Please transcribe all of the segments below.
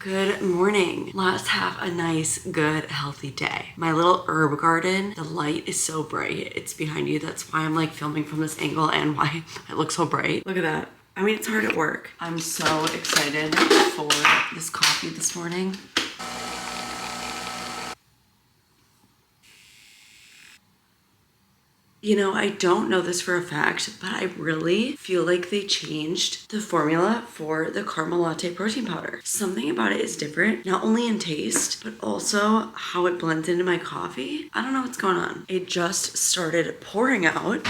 Good morning. Let's have a nice, good, healthy day. My little herb garden, the light is so bright. It's behind you. That's why I'm like filming from this angle and why it looks so bright. Look at that. I mean, it's hard at work. I'm so excited for this coffee this morning. You know, I don't know this for a fact, but I really feel like they changed the formula for the caramel latte protein powder. Something about it is different, not only in taste, but also how it blends into my coffee. I don't know what's going on. It just started pouring out.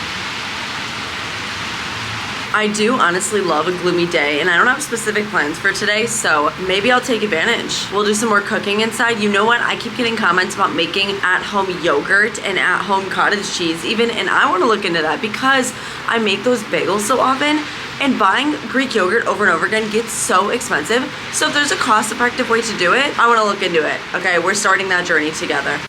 I do honestly love a gloomy day, and I don't have specific plans for today, so maybe I'll take advantage. We'll do some more cooking inside. You know what? I keep getting comments about making at-home yogurt and at-home cottage cheese even, and I want to look into that because I make those bagels so often, and buying Greek yogurt over and over again gets so expensive. So if there's a cost-effective way to do it, I want to look into it. Okay, we're starting that journey together.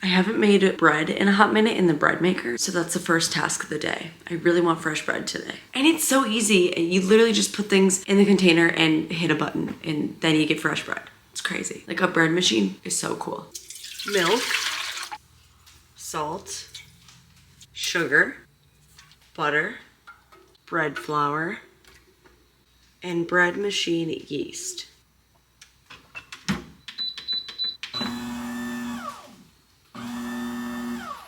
I haven't made bread in a hot minute in the bread maker, so that's the first task of the day. I really want fresh bread today. And it's so easy. You literally just put things in the container and hit a button, and then you get fresh bread. It's crazy. Like a bread machine is so cool. Milk, salt, sugar, butter, bread flour, and bread machine yeast.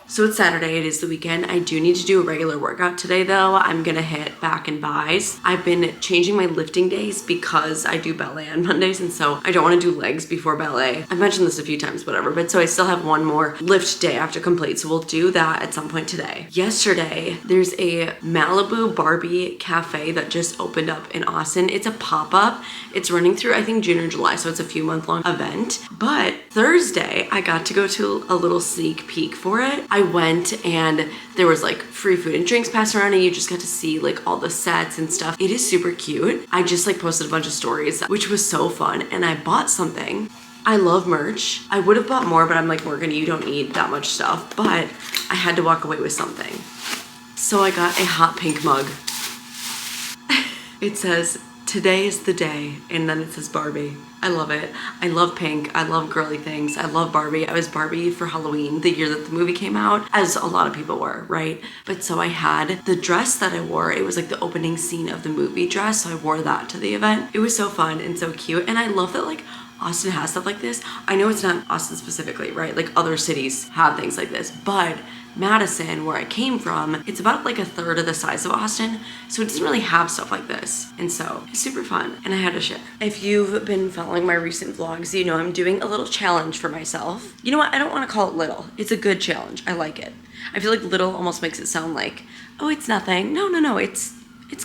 So it's Saturday, it is the weekend. I do need to do a regular workout today though. I'm gonna hit back and buys. I've been changing my lifting days because I do ballet on Mondays, and so I don't wanna do legs before ballet. I've mentioned this a few times, whatever, but so I still have one more lift day I have to complete, so we'll do that at some point today. Yesterday, there's a Malibu Barbie cafe that just opened up in Austin. It's a pop-up. It's running through, I think, June or July, so it's a few month long event. But Thursday, I got to go to a little sneak peek for it. I went and there was like free food and drinks passed around, and you just got to see like all the sets and stuff. It is super cute. I just like posted a bunch of stories, which was so fun, and I bought something. I love merch. I would have bought more, but I'm like, Morgan, you don't need that much stuff, but I had to walk away with something. So I got a hot pink mug. It says, "Today is the day," and then it says Barbie. I love it. I love pink. I love girly things. I love Barbie. I was Barbie for Halloween the year that the movie came out, as a lot of people were, right? But so I had the dress that I wore. It was like the opening scene of the movie dress, so I wore that to the event. It was so fun and so cute, and I love that like Austin has stuff like this. I know it's not Austin specifically, right? Like other cities have things like this, but Madison, where I came from, it's about like a third of the size of Austin, so it doesn't really have stuff like this, and so it's super fun, and I had to share. If you've been following my recent vlogs, you know I'm doing a little challenge for myself. You know what? I don't want to call it little. It's a good challenge. I like it. I feel like little almost makes it sound like, oh, it's nothing. No, it's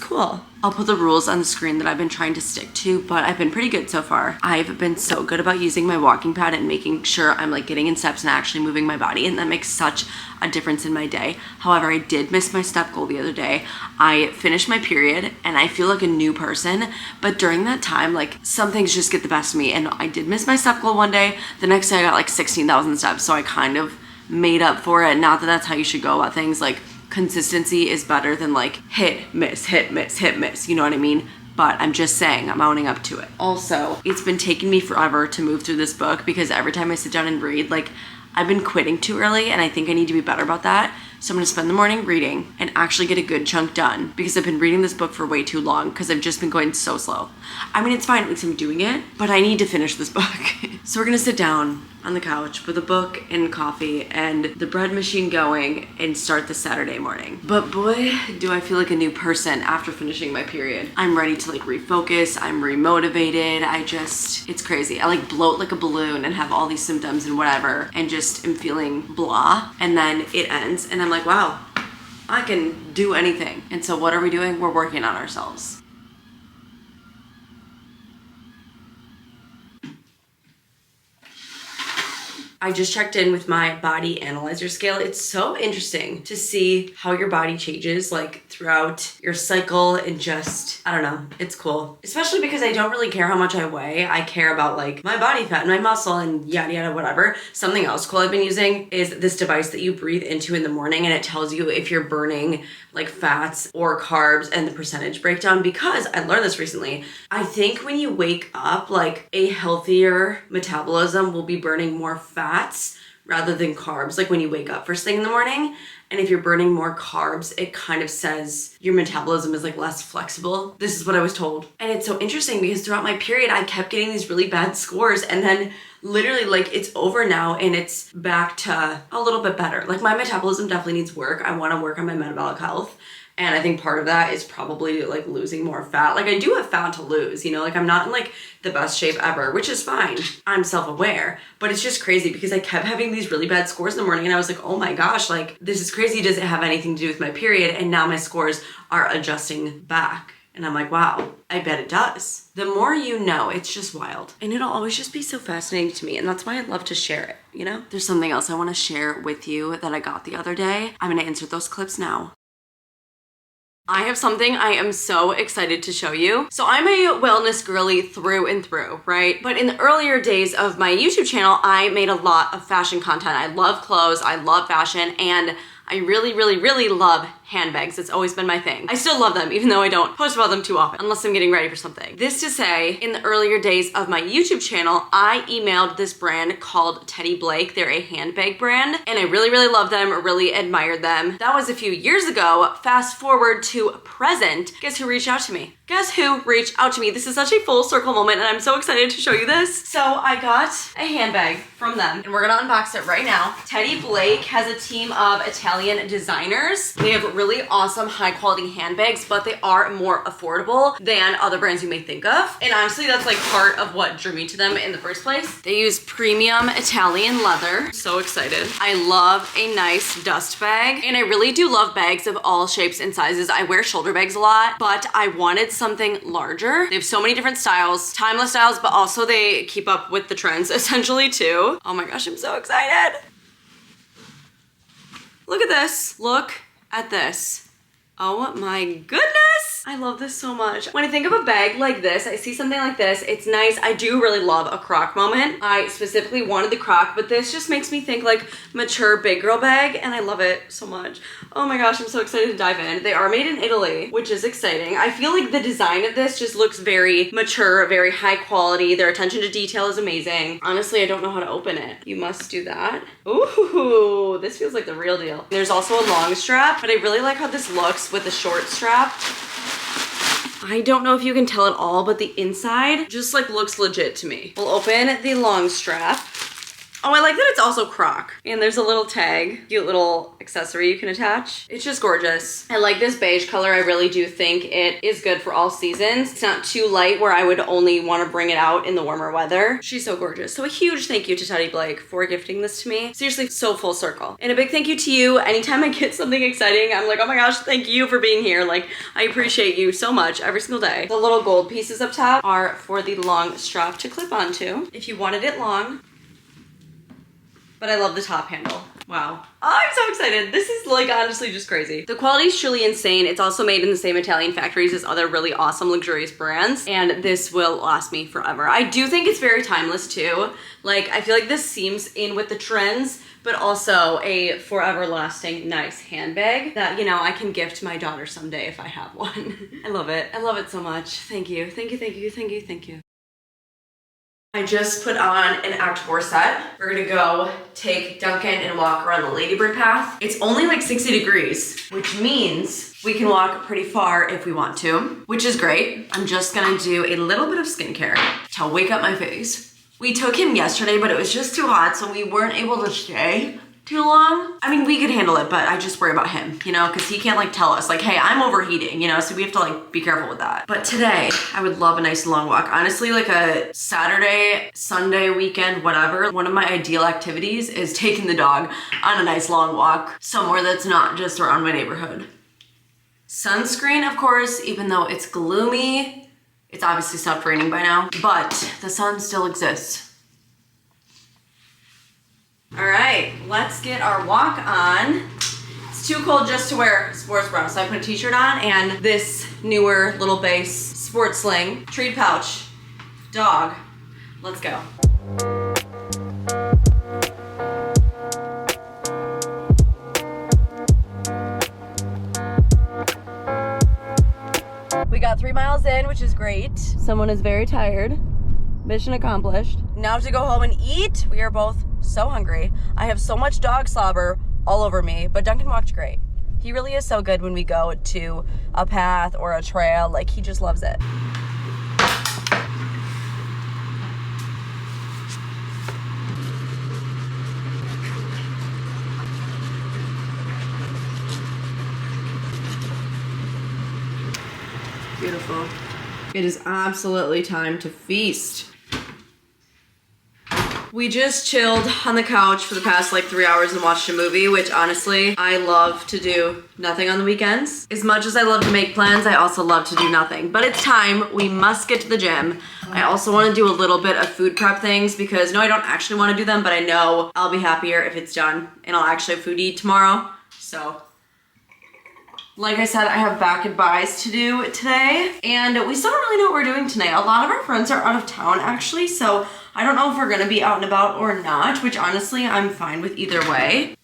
cool. I'll put the rules on the screen that I've been trying to stick to, but I've been pretty good so far. I've been so good about using my walking pad and making sure I'm like getting in steps and actually moving my body, and that makes such a difference in my day. However, I did miss my step goal the other day. I finished my period and I feel like a new person, but during that time, like some things just get the best of me, and I did miss my step goal one day. The next day I got like 16,000 steps, so I kind of made up for it. Not that that's how you should go about things. Like consistency is better than like hit, miss, hit, miss, hit, miss. You know what I mean? But I'm just saying, I'm owning up to it. Also, it's been taking me forever to move through this book because every time I sit down and read, like I've been quitting too early, and I think I need to be better about that. So I'm gonna spend the morning reading and actually get a good chunk done because I've been reading this book for way too long because I've just been going so slow. I mean, it's fine, at least I'm doing it, but I need to finish this book. So we're gonna sit down on the couch with a book and coffee and the bread machine going and start the Saturday morning. But boy, do I feel like a new person after finishing my period. I'm ready to like refocus. I'm remotivated. It's crazy. I like bloat like a balloon and have all these symptoms and whatever, and just am feeling blah. And then it ends and I'm like, wow, I can do anything. And so what are we doing? We're working on ourselves. I just checked in with my body analyzer scale. It's so interesting to see how your body changes like throughout your cycle and just, I don't know, it's cool. Especially because I don't really care how much I weigh. I care about like my body fat and my muscle and yada yada whatever. Something else cool I've been using is this device that you breathe into in the morning, and it tells you if you're burning like fats or carbs and the percentage breakdown, because I learned this recently. I think when you wake up, like a healthier metabolism will be burning more fats rather than carbs, like when you wake up first thing in the morning. And if you're burning more carbs, it kind of says your metabolism is like less flexible. This is what I was told. And it's so interesting because throughout my period, I kept getting these really bad scores, and then literally like it's over now and it's back to a little bit better. Like my metabolism definitely needs work. I want to work on my metabolic health. And I think part of that is probably like losing more fat. Like I do have fat to lose, you know, like I'm not in like the best shape ever, which is fine. I'm self-aware, but it's just crazy because I kept having these really bad scores in the morning and I was like, oh my gosh, like this is crazy. Does it have anything to do with my period? And now my scores are adjusting back. And I'm like, wow, I bet it does. The more you know, it's just wild. And it'll always just be so fascinating to me. And that's why I love to share it, you know? There's something else I want to share with you that I got the other day. I'm going to insert those clips now. I have something I am so excited to show you. So I'm a wellness girly through and through, right? But in the earlier days of my YouTube channel, I made a lot of fashion content. I love clothes, I love fashion, and I really, really, really love handbags. It's always been my thing. I still love them, even though I don't post about them too often, unless I'm getting ready for something. This to say, in the earlier days of my YouTube channel, I emailed this brand called Teddy Blake. They're a handbag brand, and I really, really love them, really admired them. That was a few years ago. Fast forward to present. Guess who reached out to me? Guess who reached out to me? This is such a full circle moment, and I'm so excited to show you this. So I got a handbag from them, and we're gonna unbox it right now. Teddy Blake has a team of Italian designers. They have really awesome high quality handbags, but they are more affordable than other brands you may think of. And honestly, that's like part of what drew me to them in the first place. They use premium Italian leather. So excited. I love a nice dust bag, and I really do love bags of all shapes and sizes. I wear shoulder bags a lot, but I wanted something larger. They have so many different styles, timeless styles, but also they keep up with the trends essentially too. Oh my gosh, I'm so excited. Look at this. Look at this. Oh my goodness. I love this so much. When I think of a bag like this, I see something like this. It's nice. I do really love a croc moment. I specifically wanted the croc, but this just makes me think like mature big girl bag, and I love it so much. Oh my gosh, I'm so excited to dive in. They are made in Italy, which is exciting. I feel like the design of this just looks very mature, very high quality. Their attention to detail is amazing. Honestly, I don't know how to open it. You must do that. Ooh, this feels like the real deal. There's also a long strap, but I really like how this looks with the short strap. I don't know if you can tell at all, but the inside just like looks legit to me. We'll open the long strap. Oh, I like that it's also croc. And there's a little tag, cute little accessory you can attach. It's just gorgeous. I like this beige color. I really do think it is good for all seasons. It's not too light where I would only want to bring it out in the warmer weather. She's so gorgeous. So a huge thank you to Teddy Blake for gifting this to me. Seriously, so full circle. And a big thank you to you. Anytime I get something exciting, I'm like, oh my gosh, thank you for being here. Like, I appreciate you so much every single day. The little gold pieces up top are for the long strap to clip onto if you wanted it long. But I love the top handle. Wow. Oh, I'm so excited. This is like honestly just crazy. The quality is truly insane. It's also made in the same Italian factories as other really awesome luxurious brands, and this will last me forever. I do think it's very timeless too. Like, I feel like this seems in with the trends, but also a forever lasting nice handbag that, you know, I can gift my daughter someday if I have one. I love it. I love it so much. Thank you. Thank you, thank you, thank you, thank you. I just put on an activewear set. We're gonna go take Duncan and walk around the Ladybird path. It's only like 60 degrees, which means we can walk pretty far if we want to, which is great. I'm just gonna do a little bit of skincare to wake up my face. We took him yesterday, but it was just too hot, so we weren't able to stay too long. I mean, we could handle it, but I just worry about him, you know, because he can't like tell us like, hey, I'm overheating, you know, so we have to like be careful with that. But today, I would love a nice long walk. Honestly, like a Saturday, Sunday weekend, whatever, one of my ideal activities is taking the dog on a nice long walk somewhere that's not just around my neighborhood. Sunscreen, of course, even though it's gloomy, it's obviously stopped raining by now, but the sun still exists. All right, let's get our walk on. It's too cold just to wear sports bra, so I put a t-shirt on and this newer little base sports sling, treat pouch, dog. Let's go. We got 3 miles in, which is great. Someone is very tired. Mission accomplished. Now to go home and eat. We are both so hungry. I have so much dog slobber all over me, but Duncan walked great. He really is so good when we go to a path or a trail. Like, he just loves it. Beautiful. It is absolutely time to feast. We just chilled on the couch for the past like 3 hours and watched a movie, which honestly, I love to do nothing on the weekends. As much as I love to make plans, I also love to do nothing. But it's time, we must get to the gym. I also want to do a little bit of food prep things because no, I don't actually want to do them, but I know I'll be happier if it's done and I'll actually have food to eat tomorrow. So, like I said, I have back and buys to do today, and we still don't really know what we're doing tonight. A lot of our friends are out of town actually, so I don't know if we're gonna be out and about or not, which honestly, I'm fine with either way.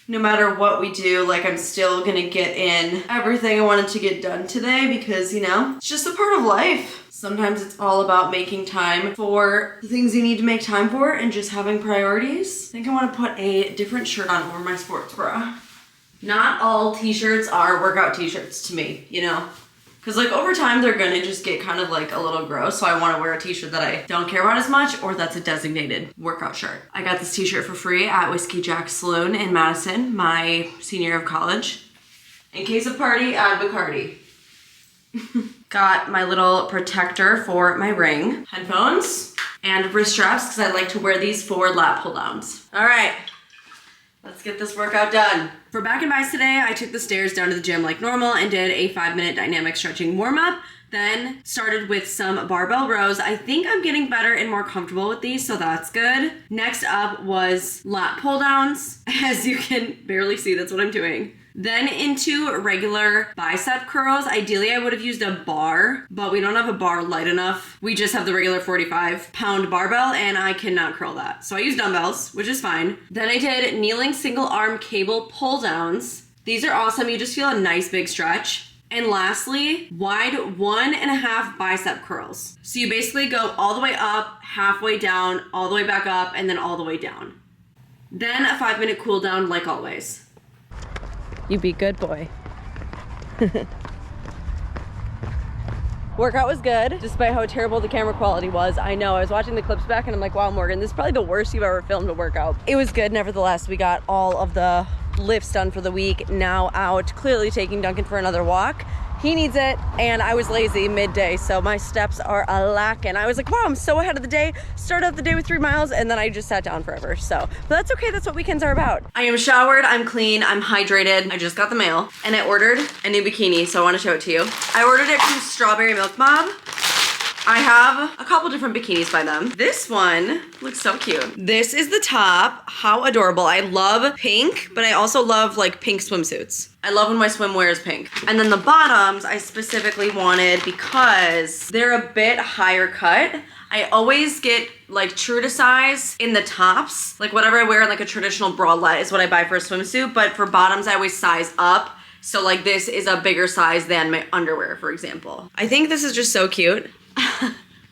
No matter what we do, like I'm still gonna get in everything I wanted to get done today because, you know, it's just a part of life. Sometimes it's all about making time for the things you need to make time for and just having priorities. I think I wanna put a different shirt on over my sports bra. Not all t-shirts are workout t-shirts to me, you know? Because like over time, they're gonna just get kind of like a little gross. So I wanna wear a t-shirt that I don't care about as much or that's a designated workout shirt. I got this t-shirt for free at Whiskey Jack Saloon in Madison, my senior year of college. In case of party, add Bacardi. Got my little protector for my ring, headphones, and wrist straps because I like to wear these for lat pull downs. All right. Let's get this workout done. For back and buys today, I took the stairs down to the gym like normal and did a 5-minute dynamic stretching warm up. Then started with some barbell rows. I think I'm getting better and more comfortable with these, so that's good. Next up was lat pull downs. As you can barely see, that's what I'm doing. Then into regular bicep curls. Ideally, I would have used a bar, but we don't have a bar light enough. We just have the regular 45-pound barbell, and I cannot curl that. So I used dumbbells, which is fine. Then I did kneeling single arm cable pull downs. These are awesome. You just feel a nice big stretch. And lastly, wide 1.5 bicep curls. So you basically go all the way up, halfway down, all the way back up, and then all the way down. Then a 5-minute cool down like always. You be good boy. Workout was good, despite how terrible the camera quality was. I know, I was watching the clips back and I'm like, wow, Morgan, this is probably the worst you've ever filmed a workout. It was good, nevertheless. We got all of the lifts done for the week. Now out, clearly taking Duncan for another walk. He needs it, and I was lazy midday, so my steps are lacking. I was like, wow, I'm so ahead of the day. Started out the day with 3 miles, and then I just sat down forever. So, but that's okay, that's what weekends are about. I am showered, I'm clean, I'm hydrated. I just got the mail, and I ordered a new bikini, so I wanna show it to you. I ordered it from Strawberry Milk Mob. I have a couple different bikinis by them. This one looks so cute. This is the top. How adorable. I love pink, but I also love like pink swimsuits. I love when my swimwear is pink. And then the bottoms I specifically wanted because they're a bit higher cut. I always get like true to size in the tops. Like whatever I wear in like a traditional bralette is what I buy for a swimsuit, but for bottoms I always size up. So like this is a bigger size than my underwear, for example. I think this is just so cute.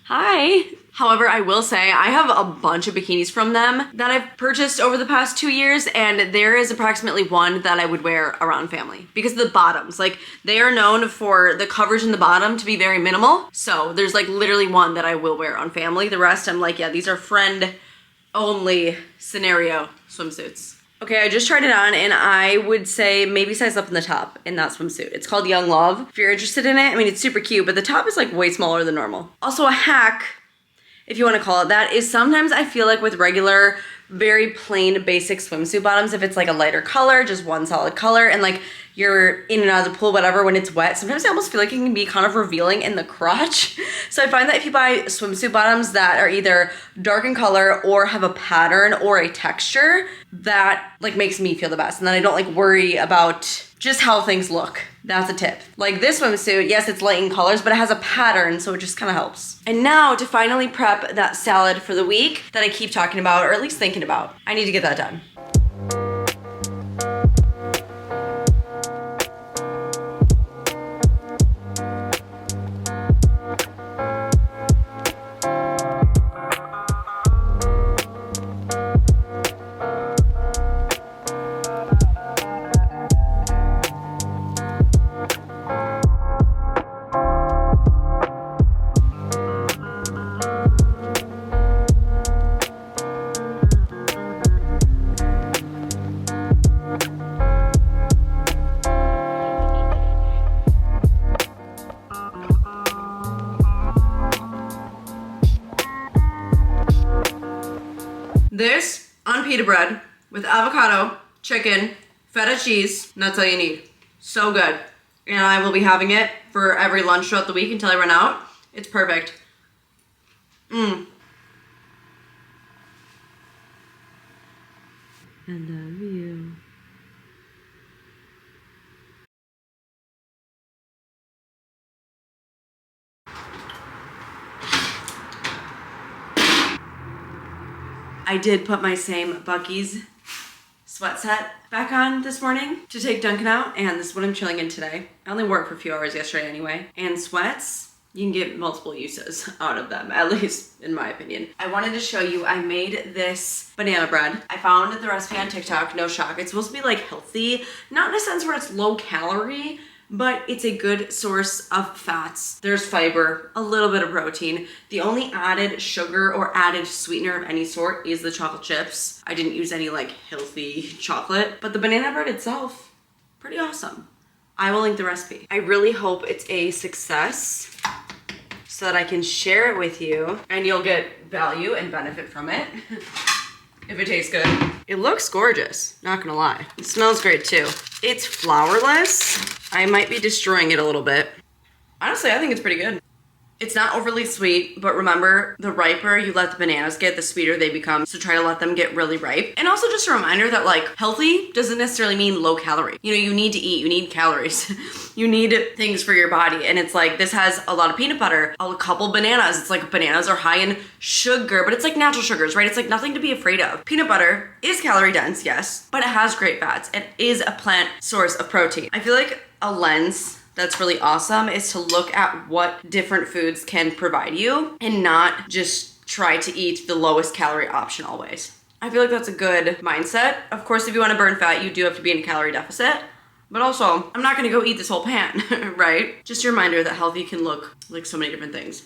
Hi. However, I will say I have a bunch of bikinis from them that I've purchased over the past 2 years, and there is approximately one that I would wear around family because of the bottoms. Like, they are known for the coverage in the bottom to be very minimal. So there's like literally one that I will wear on family. The rest I'm like, yeah, these are friend only scenario swimsuits. Okay, I just tried it on and I would say maybe size up in the top in that swimsuit. It's called Young Love. If you're interested in it, I mean, it's super cute, but the top is like way smaller than normal. Also a hack, if you want to call it that, is sometimes I feel like with regular very plain basic swimsuit bottoms. If it's like a lighter color, just one solid color, and like you're in and out of the pool, whatever, when it's wet, sometimes I almost feel like it can be kind of revealing in the crotch. So I find that if you buy swimsuit bottoms that are either dark in color or have a pattern or a texture, that like makes me feel the best. And then I don't like worry about just how things look. That's a tip. Like this swimsuit, yes, it's light in colors, but it has a pattern, so it just kind of helps. And now to finally prep that salad for the week that I keep talking about, or at least thinking about, I need to get that done. This on pita bread with avocado, chicken, feta cheese, and that's all you need. So good. And I will be having it for every lunch throughout the week until I run out. It's perfect. I love you. I did put my same Buc-ee's sweat set back on this morning to take Duncan out, and this is what I'm chilling in today. I only wore it for a few hours yesterday anyway. And sweats, you can get multiple uses out of them, at least in my opinion. I wanted to show you, I made this banana bread. I found the recipe on TikTok, no shock. It's supposed to be like healthy, not in a sense where it's low calorie, but it's a good source of fats. There's fiber, a little bit of protein. The only added sugar or added sweetener of any sort is the chocolate chips. I didn't use any like healthy chocolate, but the banana bread itself, pretty awesome. I will link the recipe. I really hope it's a success so that I can share it with you and you'll get value and benefit from it. If it tastes good. It looks gorgeous, not gonna lie. It smells great too. It's flourless. I might be destroying it a little bit. Honestly, I think it's pretty good. It's not overly sweet, but remember, the riper you let the bananas get, the sweeter they become. So try to let them get really ripe. And also just a reminder that like healthy doesn't necessarily mean low calorie. You know, you need to eat, you need calories. You need things for your body. And it's like, this has a lot of peanut butter, a couple bananas. It's like bananas are high in sugar, but it's like natural sugars, right? It's like nothing to be afraid of. Peanut butter is calorie dense, yes, but it has great fats. It is a plant source of protein. I feel like a lens that's really awesome is to look at what different foods can provide you and not just try to eat the lowest calorie option always. I feel like that's a good mindset. Of course, if you want to burn fat, you do have to be in a calorie deficit, but also I'm not going to go eat this whole pan, right? Just a reminder that healthy can look like so many different things.